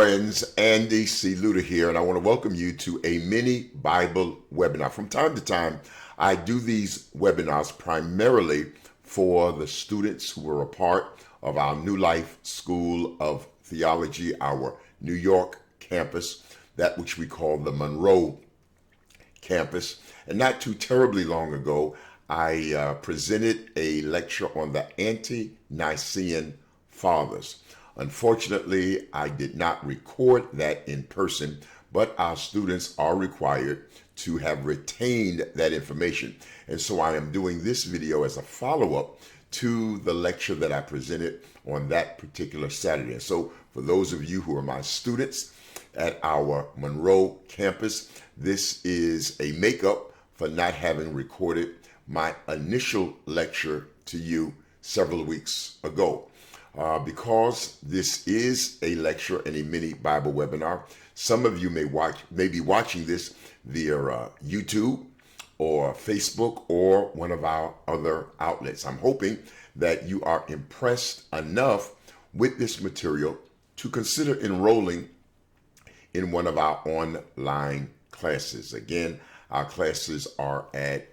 friends, Andy C. Luter here, and I want to welcome you to a mini Bible webinar. From time to time, I do these webinars primarily for the students who are a part of our New Life School of Theology, our New York campus, that which we call the Monroe campus. And not too terribly long ago, I presented a lecture on the Ante-Nicene Fathers. Unfortunately, I did not record that in person, but our students are required to have retained that information. And so I am doing this video as a follow-up to the lecture that I presented on that particular Saturday. And so for those of you who are my students at our Monroe campus, this is a makeup for not having recorded my initial lecture to you several weeks ago. Because this is a lecture and a mini Bible webinar, some of you may be watching this via YouTube or Facebook or one of our other outlets. I'm hoping that you are impressed enough with this material to consider enrolling in one of our online classes. Again, our classes are at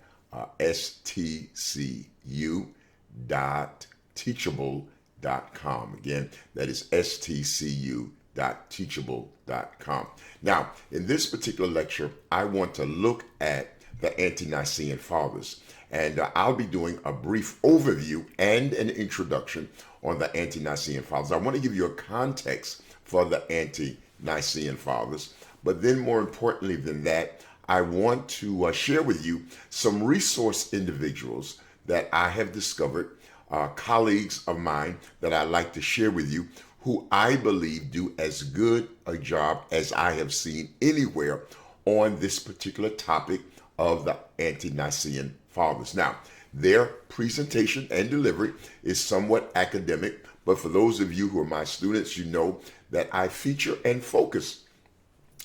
stcu.teachable.com. Again, that is stcu.teachable.com. Now, in this particular lecture, I want to look at the Ante-Nicene Fathers, and I'll be doing a brief overview and an introduction on the Ante-Nicene Fathers. I want to give you a context for the Ante-Nicene Fathers, but then more importantly than that, I want to share with you some resource individuals that I have discovered, colleagues of mine that I like to share with you, who I believe do as good a job as I have seen anywhere on this particular topic of the Ante-Nicene Fathers. Now, their presentation and delivery is somewhat academic, but for those of you who are my students, you know that I feature and focus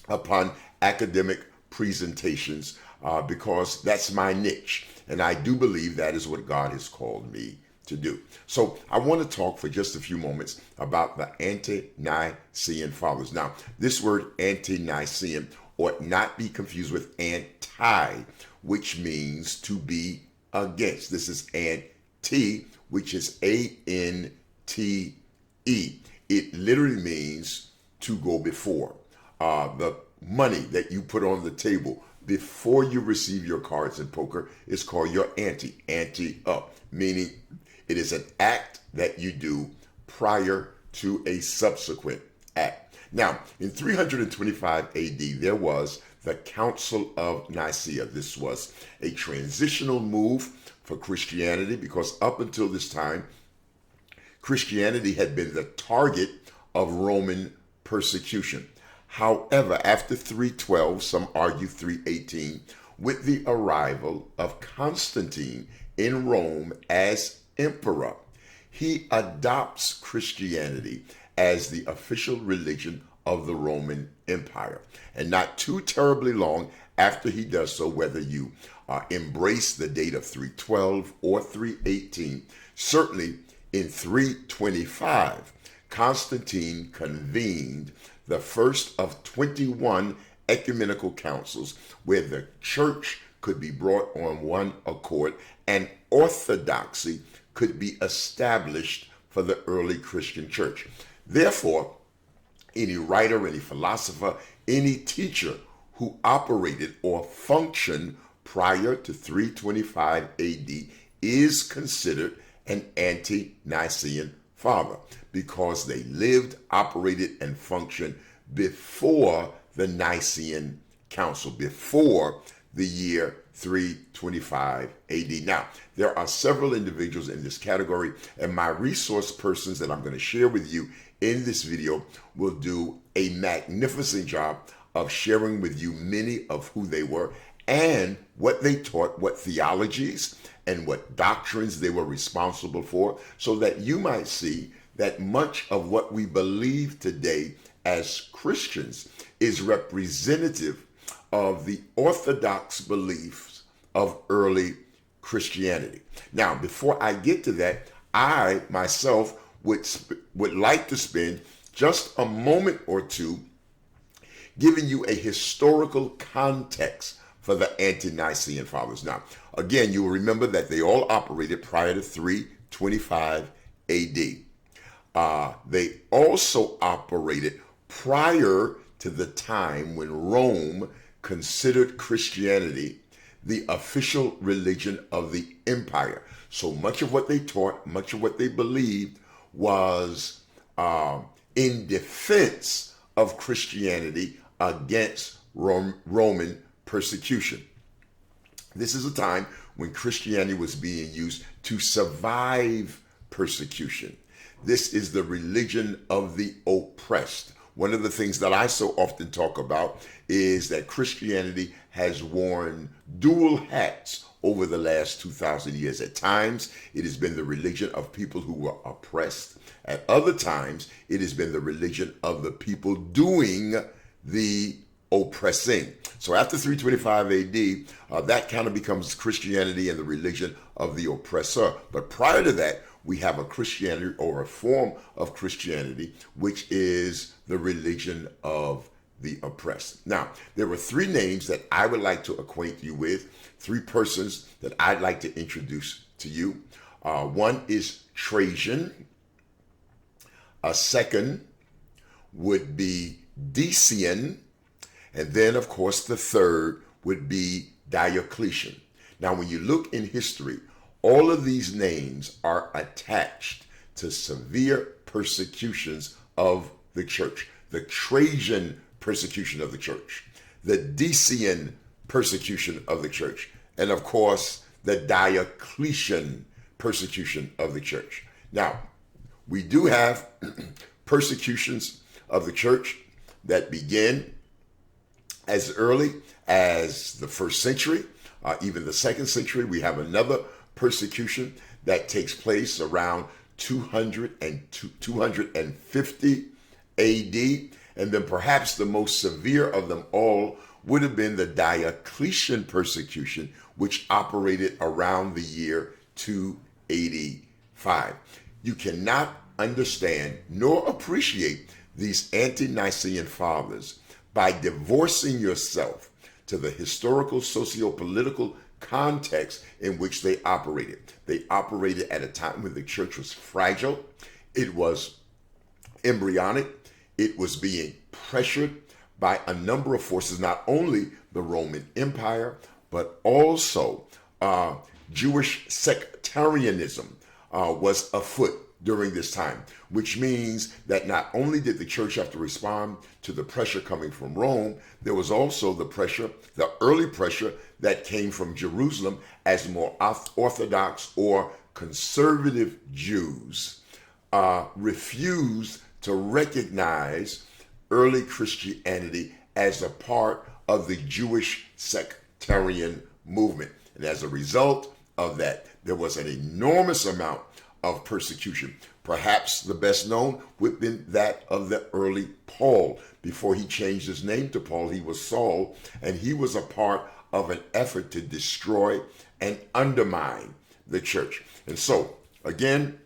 upon academic presentations because that's my niche, and I do believe that is what God has called me to do. So I want to talk for just a few moments about the Ante-Nicene Fathers. Now, this word Ante-Nicene ought not be confused with anti, which means to be against. This is anti, which is A-N-T-E. It literally means to go before. The money that you put on the table before you receive your cards in poker is called your ante up, meaning it is an act that you do prior to a subsequent act. Now, in 325 AD, there was the Council of Nicea. This was a transitional move for Christianity because up until this time, Christianity had been the target of Roman persecution. However, after 312, some argue 318, with the arrival of Constantine in Rome as emperor, he adopts Christianity as the official religion of the Roman Empire. And not too terribly long after he does so, whether you embrace the date of 312 or 318, certainly in 325, Constantine convened the first of 21 ecumenical councils where the church could be brought on one accord and orthodoxy could be established for the early Christian church. Therefore, any writer, any philosopher, any teacher who operated or functioned prior to 325 AD is considered an Ante-Nicene Father because they lived, operated, and functioned before the Nicene Council, before the year 325 AD. Now, there are several individuals in this category, and my resource persons that I'm going to share with you in this video will do a magnificent job of sharing with you many of who they were and what they taught, what theologies and what doctrines they were responsible for, so that you might see that much of what we believe today as Christians is representative of the orthodox beliefs of early Christianity. Now, before I get to that, I myself would like to spend just a moment or two giving you a historical context for the Ante-Nicene Fathers. Now, again, you will remember that they all operated prior to 325 AD. They also operated prior to the time when Rome considered Christianity the official religion of the empire. So much of what they taught, much of what they believed was in defense of Christianity against Roman persecution. This is a time when Christianity was being used to survive persecution. This is the religion of the oppressed. One of the things that I so often talk about is that Christianity has worn dual hats over the last 2,000 years. At times, it has been the religion of people who were oppressed. At other times, it has been the religion of the people doing the oppressing. So after 325 AD, that kind of becomes Christianity and the religion of the oppressor. But prior to that, we have a Christianity or a form of Christianity, which is the religion of the oppressed. Now, there were three names that I would like to acquaint you with, three persons that I'd like to introduce to you. One is Trajan. A second would be Decian. And then, of course, the third would be Diocletian. Now, when you look in history, all of these names are attached to severe persecutions of the church. The Trajan persecution of the church, the Decian persecution of the church, and of course, the Diocletian persecution of the church. Now, we do have persecutions of the church that begin as early as the first century, even the second century. We have another persecution that takes place around 200 and 250 AD. And then perhaps the most severe of them all would have been the Diocletian persecution, which operated around the year 285. You cannot understand nor appreciate these Ante-Nicene Fathers by divorcing yourself to the historical, socio-political context in which they operated. They operated at a time when the church was fragile, it was embryonic, it was being pressured by a number of forces, not only the Roman Empire, but also Jewish sectarianism was afoot during this time, which means that not only did the church have to respond to the pressure coming from Rome, there was also the pressure, the early pressure that came from Jerusalem as more orthodox or conservative Jews refused to recognize early Christianity as a part of the Jewish sectarian movement. And as a result of that, there was an enormous amount of persecution. Perhaps the best known would have been that of the early Paul. Before he changed his name to Paul, he was Saul, and he was a part of an effort to destroy and undermine the church. And so, again,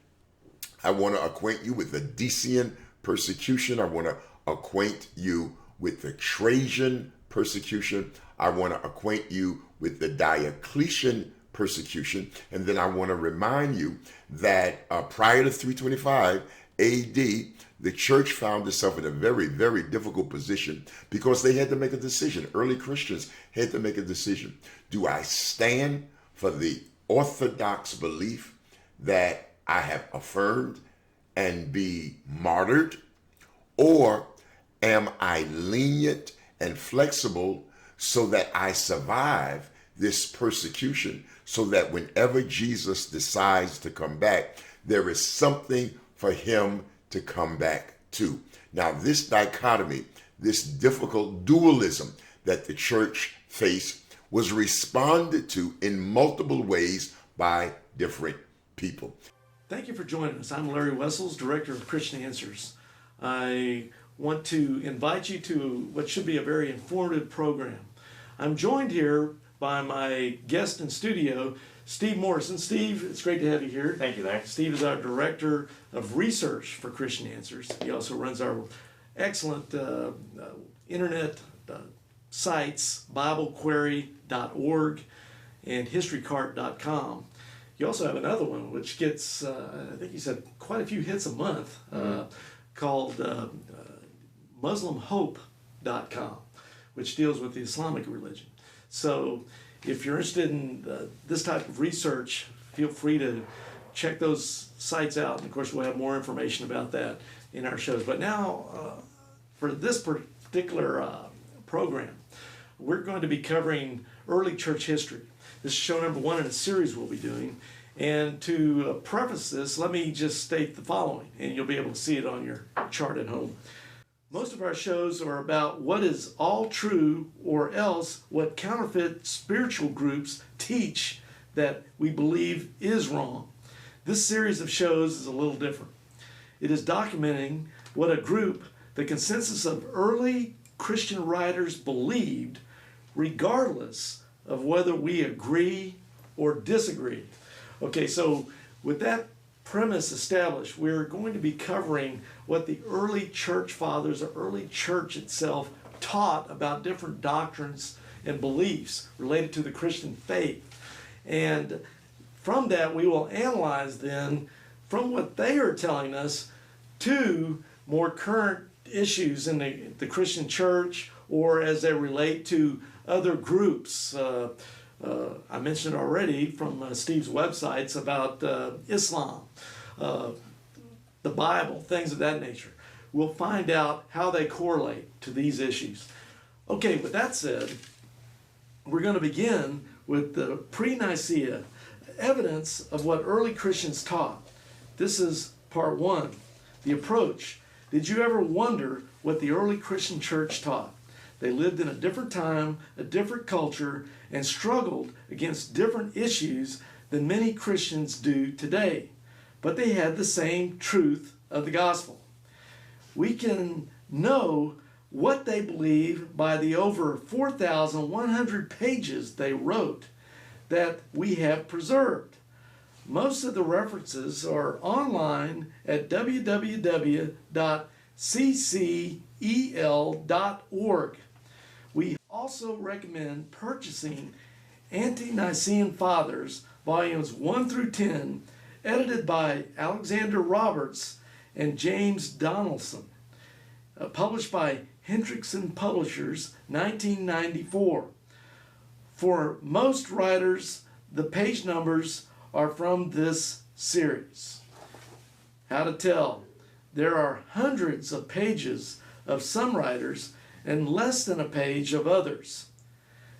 I want to acquaint you with the Decian persecution. I want to acquaint you with the Trajan persecution. I want to acquaint you with the Diocletian persecution. And then I want to remind you that prior to 325 AD, the church found itself in a very, very difficult position because they had to make a decision. Early Christians had to make a decision. Do I stand for the orthodox belief that I have affirmed and be martyred? Or am I lenient and flexible so that I survive this persecution, so that whenever Jesus decides to come back, there is something for him to come back to? Now, this dichotomy, this difficult dualism that the church faced was responded to in multiple ways by different people. Thank you for joining us. I'm Larry Wessels, Director of Christian Answers. I want to invite you to what should be a very informative program. I'm joined here by my guest in studio, Steve Morrison. Steve, it's great to have you here. Thank you, Larry. Steve is our Director of Research for Christian Answers. He also runs our excellent internet sites, BibleQuery.org and HistoryCart.com. You also have another one which gets, I think you said, quite a few hits a month, called MuslimHope.com, which deals with the Islamic religion. So if you're interested in this type of research, feel free to check those sites out. And of course, we'll have more information about that in our shows. But now, for this particular program, we're going to be covering early church history. This is show number 1 in a series we'll be doing. And to preface this, let me just state the following, and you'll be able to see it on your chart at home. Most of our shows are about what is all true, or else what counterfeit spiritual groups teach that we believe is wrong. This series of shows is a little different. It is documenting what a group, the consensus of early Christian writers, believed, regardless of whether we agree or disagree. Okay, so with that premise established, we're going to be covering what the early church fathers, or early church itself, taught about different doctrines and beliefs related to the Christian faith. And from that, we will analyze then, from what they are telling us, to more current issues in the Christian church, or as they relate to other groups. I mentioned already from Steve's websites about Islam, the Bible, things of that nature. We'll find out how they correlate to these issues. Okay, with that said, we're going to begin with the pre-Nicaea evidence of what early Christians taught. This is part 1, the approach. Did you ever wonder what the early Christian church taught? They lived in a different time, a different culture, and struggled against different issues than many Christians do today. But they had the same truth of the gospel. We can know what they believe by the over 4,100 pages they wrote that we have preserved. Most of the references are online at www.ccel.org. We also recommend purchasing Ante-Nicene Fathers, volumes 1 through 10, edited by Alexander Roberts and James Donaldson, published by Hendrickson Publishers, 1994. For most writers, the page numbers are from this series. How to tell? There are hundreds of pages of some writers and less than a page of others.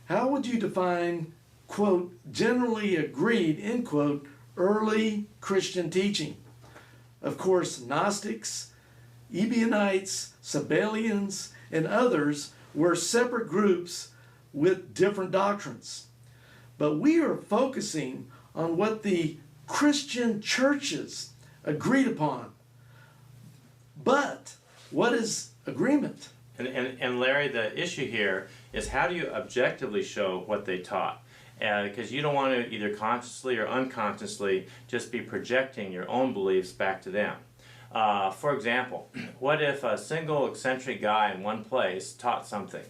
How would you define, quote, generally agreed, end quote, early Christian teaching? Of course, Gnostics, Ebionites, Sabellians, and others were separate groups with different doctrines. But we are focusing on what the Christian churches agreed upon. But what is agreement? And Larry, the issue here is, how do you objectively show what they taught? Because you don't want to either consciously or unconsciously just be projecting your own beliefs back to them. For example, what if a single eccentric guy in one place taught something?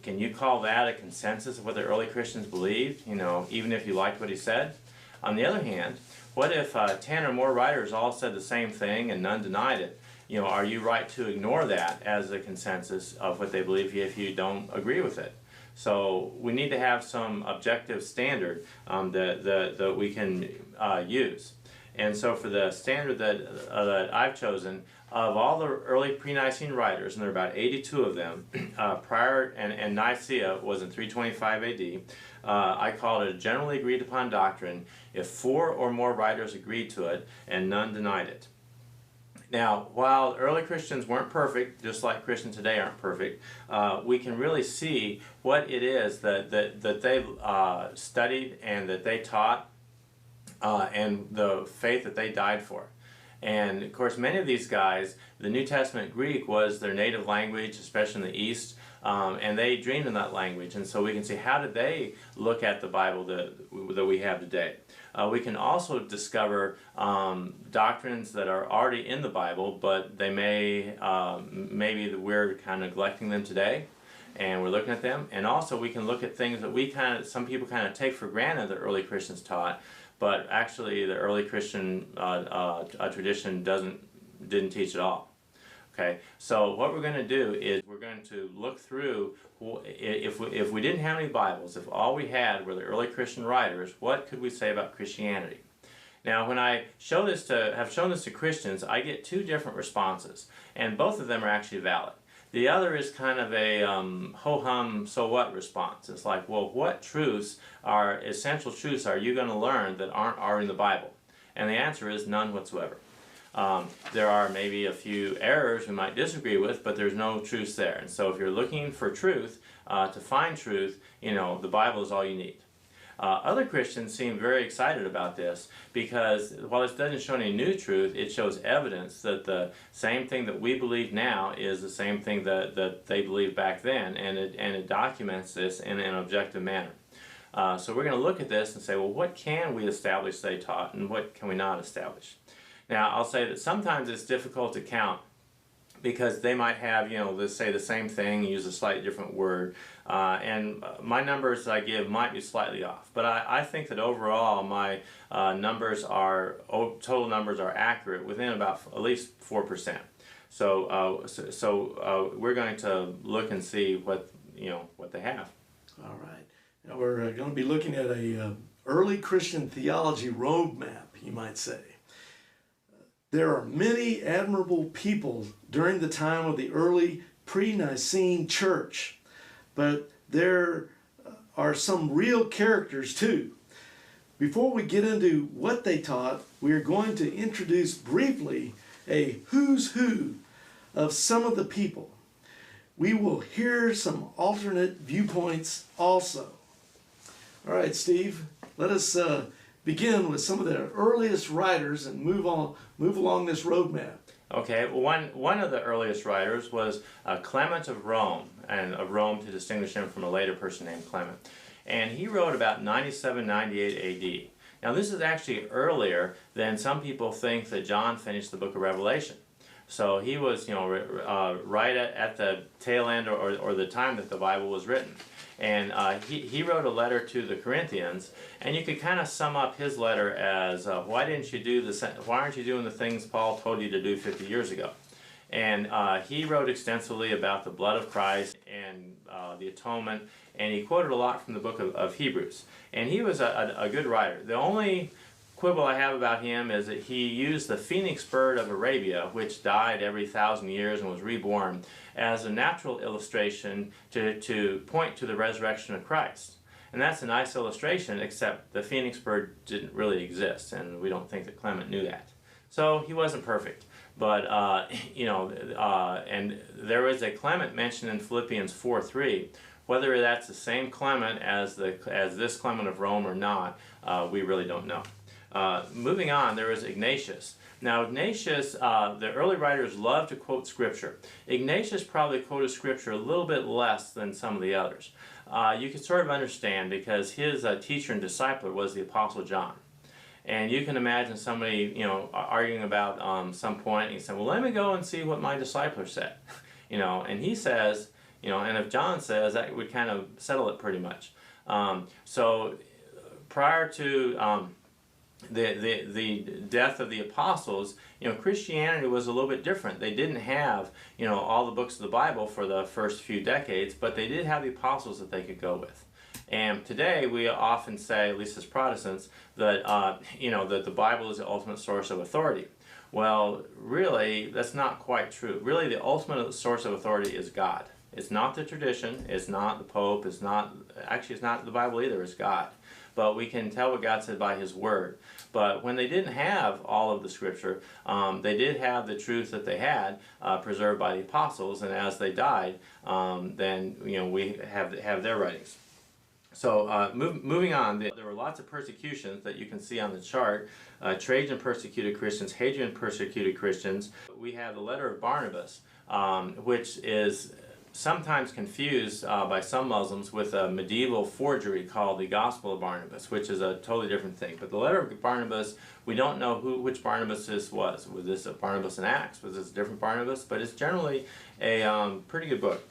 Can you call that a consensus of what the early Christians believed, even if you liked what he said? On the other hand, what if 10 or more writers all said the same thing and none denied it? Are you right to ignore that as a consensus of what they believe if you don't agree with it? So we need to have some objective standard that we can use. And so for the standard that I've chosen, of all the early pre-Nicene writers, and there are about 82 of them, prior, and Nicaea was in 325 AD, I call it a generally agreed upon doctrine if 4 or more writers agreed to it and none denied it. Now, while early Christians weren't perfect, just like Christians today aren't perfect, we can really see what it is that they studied and that they taught, and the faith that they died for. And of course, many of these guys, the New Testament Greek was their native language, especially in the East. And they dreamed in that language, and so we can see how did they look at the Bible that we have today. We can also discover doctrines that are already in the Bible, but they maybe we're kind of neglecting them today, and we're looking at them. And also we can look at things that some people kind of take for granted that early Christians taught, but actually the early Christian tradition didn't teach at all. Okay, so what we're going to do is we're going to look through, if we didn't have any Bibles, if all we had were the early Christian writers, what could we say about Christianity? Now, when I have shown this to Christians, I get two different responses, and both of them are actually valid. The other is kind of a ho-hum, so what response. It's like, well, what essential truths are you going to learn that aren't already in the Bible? And the answer is none whatsoever. There are maybe a few errors we might disagree with, but there's no truth there. And so if you're looking for truth, to find truth, the Bible is all you need. Other Christians seem very excited about this because while it doesn't show any new truth, it shows evidence that the same thing that we believe now is the same thing that they believed back then, and it documents this in an objective manner. So we're going to look at this and say, well, what can we establish they taught, and what can we not establish? Now, I'll say that sometimes it's difficult to count because they might have, let's say the same thing, use a slightly different word, and my numbers I give might be slightly off. But I think that overall my total numbers are accurate within about at least 4%. So we're going to look and see what they have. All right. Now we're going to be looking at a early Christian theology roadmap, you might say. There are many admirable people during the time of the early pre-Nicene church, but there are some real characters too. Before we get into what they taught, we are going to introduce briefly a who's who of some of the people. We will hear some alternate viewpoints also. All right, Steve, let us begin with some of the earliest writers and move along this roadmap. Okay, well, one of the earliest writers was Clement of Rome, and of Rome to distinguish him from a later person named Clement. And he wrote about 97-98 AD. Now, this is actually earlier than some people think that John finished the book of Revelation. So he was, right at the tail end or the time that the Bible was written. And he wrote a letter to the Corinthians, and you could kind of sum up his letter as, why aren't you doing the things Paul told you to do 50 years ago? And he wrote extensively about the blood of Christ and the atonement, and he quoted a lot from the book of Hebrews. And he was a good writer. The only quibble I have about him is that he used the phoenix bird of Arabia, which died every 1,000 years and was reborn, as a natural illustration to point to the resurrection of Christ. And that's a nice illustration, except the phoenix bird didn't really exist, and we don't think that Clement knew that. So he wasn't perfect. But, and there is a Clement mentioned in Philippians 4:3. Whether that's the same Clement as this Clement of Rome or not, we really don't know. Moving on, there is Ignatius. Now, Ignatius, the early writers loved to quote Scripture. Ignatius probably quoted Scripture a little bit less than some of the others. You can sort of understand because his teacher and discipler was the Apostle John. And you can imagine somebody, arguing about some point, and he said, well, let me go and see what my discipler said. And he says, and if John says, that would kind of settle it pretty much. So prior to the death of the apostles, Christianity was a little bit different. They didn't have, all the books of the Bible for the first few decades, but they did have the apostles that they could go with. And today we often say, at least as Protestants, that that the Bible is the ultimate source of authority. Well, really, that's not quite true. Really, the ultimate source of authority is God. It's not the tradition. It's not the Pope. It's not the Bible either. It's God. But we can tell what God said by His Word. But when they didn't have all of the Scripture, they did have the truth that they had preserved by the apostles, and as they died, then we have their writings. So moving on, there were lots of persecutions that you can see on the chart. Trajan persecuted Christians, Hadrian persecuted Christians. We have the letter of Barnabas, which is sometimes confused by some Muslims with a medieval forgery called the Gospel of Barnabas, which is a totally different thing. But the letter of Barnabas, we don't know which Barnabas this was. Was this a Barnabas in Acts? Was this a different Barnabas? But it's generally a pretty good book.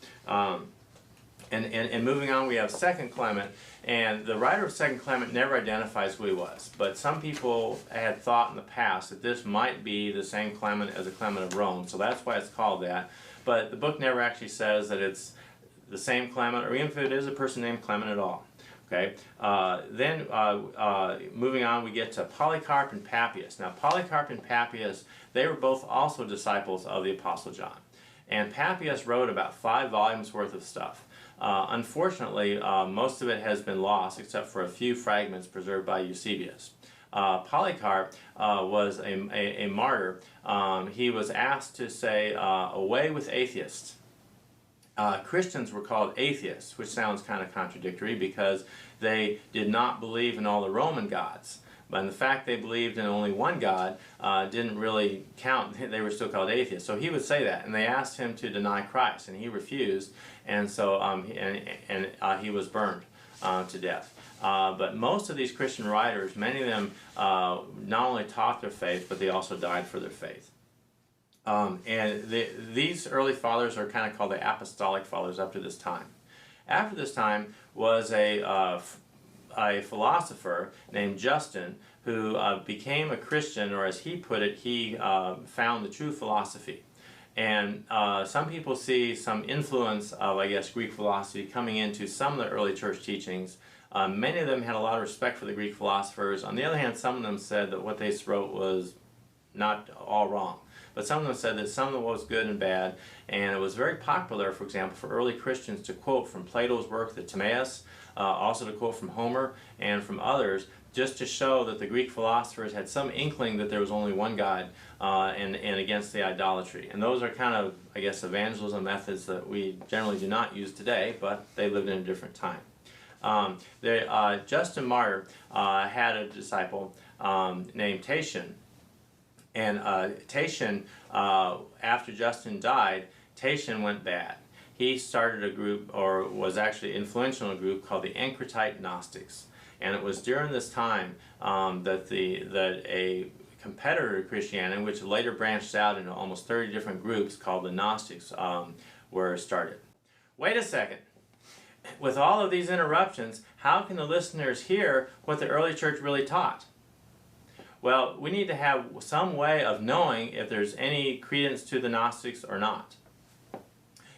And moving on, we have 2nd Clement, and the writer of 2nd Clement never identifies who he was. But some people had thought in the past that this might be the same Clement as the Clement of Rome, so that's why it's called that. But the book never actually says that it's the same Clement, or even if it is a person named Clement at all. Okay. Then moving on, we get to Polycarp and Papias. Now, Polycarp and Papias, they were both also disciples of the Apostle John. And Papias wrote about 5 volumes worth of stuff. Unfortunately, most of it has been lost, except for a few fragments preserved by Eusebius. Polycarp was a martyr. He was asked to say, away with atheists. Christians were called atheists, which sounds kind of contradictory because they did not believe in all the Roman gods. But the fact they believed in only one God didn't really count. They were still called atheists. So he would say that, and they asked him to deny Christ, and he refused, and so he was burned to death. But most of these Christian writers, many of them not only taught their faith, but they also died for their faith. These early fathers are kind of called the Apostolic Fathers up to this time. After this time was a philosopher named Justin who became a Christian, or as he put it, he found the true philosophy. And some people see some influence of, I guess, Greek philosophy coming into some of the early church teachings. Many of them had a lot of respect for the Greek philosophers. On the other hand, some of them said that what they wrote was not all wrong. But some of them said that some of it was good and bad, and it was very popular, for example, for early Christians to quote from Plato's work, the Timaeus, also to quote from Homer and from others, just to show that the Greek philosophers had some inkling that there was only one God and against the idolatry. And those are kind of, I guess, evangelism methods that we generally do not use today, but they lived in a different time. Justin Martyr had a disciple named Tatian. And Tatian, after Justin died, Tatian went bad. He started a group, or was actually influential in a group called the Encretite Gnostics. And it was during this time that a competitor to Christianity, which later branched out into almost 30 different groups called the Gnostics, were started. Wait a second. With all of these interruptions, how can the listeners hear what the early church really taught? Well, we need to have some way of knowing if there's any credence to the Gnostics or not.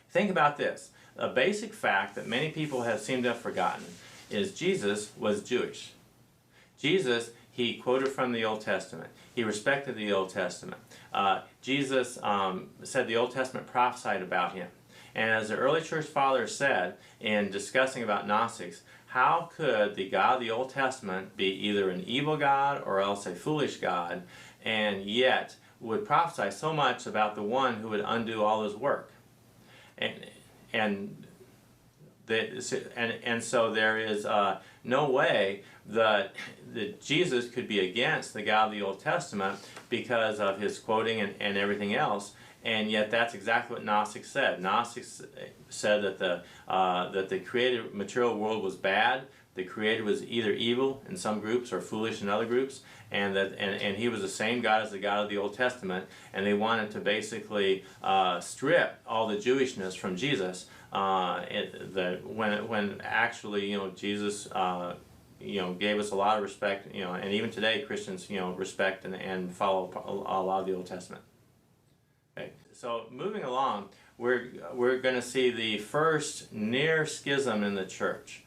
Think about this. A basic fact that many people seem to have forgotten is Jesus was Jewish. Jesus, he quoted from the Old Testament. He respected the Old Testament. Jesus said the Old Testament prophesied about him. And as the early church fathers said in discussing about Gnostics, how could the God of the Old Testament be either an evil God or else a foolish God, and yet would prophesy so much about the one who would undo all his work? And so there is no way that Jesus could be against the God of the Old Testament because of his quoting and everything else. And yet that's exactly what Gnostics said. Gnostics said that the created material world was bad, the Creator was either evil in some groups or foolish in other groups, and he was the same God as the God of the Old Testament, and they wanted to basically strip all the Jewishness from Jesus. When actually, Jesus gave us a lot of respect, and even today Christians respect and follow a lot of the Old Testament. Okay, so moving along, we're going to see the first near schism in the church.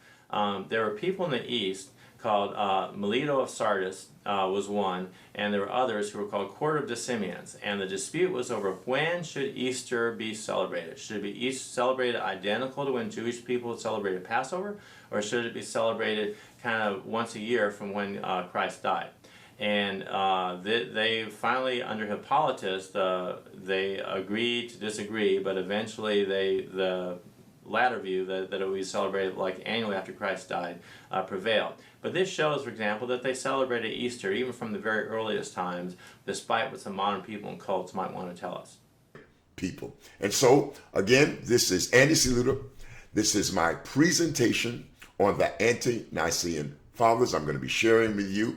There were people in the East called Melito of Sardis was one, and there were others who were called Court of Decimians. And the dispute was over when should Easter be celebrated. Should it be celebrated identical to when Jewish people celebrated Passover, or should it be celebrated kind of once a year from when Christ died? And they finally, under Hippolytus, they agreed to disagree, but eventually the latter view that it would be celebrated like annually after Christ died prevailed. But this shows, for example, that they celebrated Easter even from the very earliest times, despite what some modern people and cults might want to tell us. people. And so, again, this is Andy C. Luter. This is my presentation on the Ante-Nicene Fathers. I'm going to be sharing with you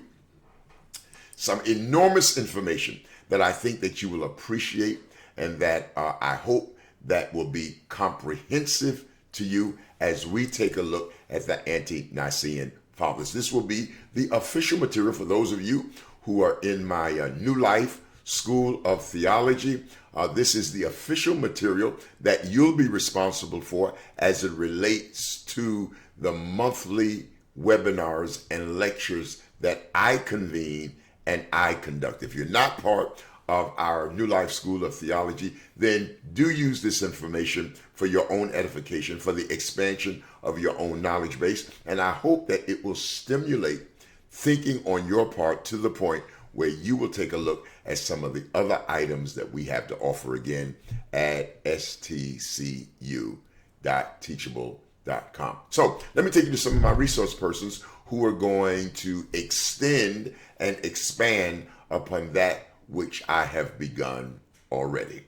some enormous information that I think that you will appreciate and that I hope that will be comprehensive to you as we take a look at the Ante-Nicene Fathers. This will be the official material for those of you who are in my New Life School of Theology. This is the official material that you'll be responsible for as it relates to the monthly webinars and lectures that I convene and I conduct. If you're not part of our New Life School of Theology, then do use this information for your own edification, for the expansion of your own knowledge base. And I hope that it will stimulate thinking on your part to the point where you will take a look at some of the other items that we have to offer again at stcu.teachable.com. So let me take you to some of my resource persons who are going to extend and expand upon that which I have begun already.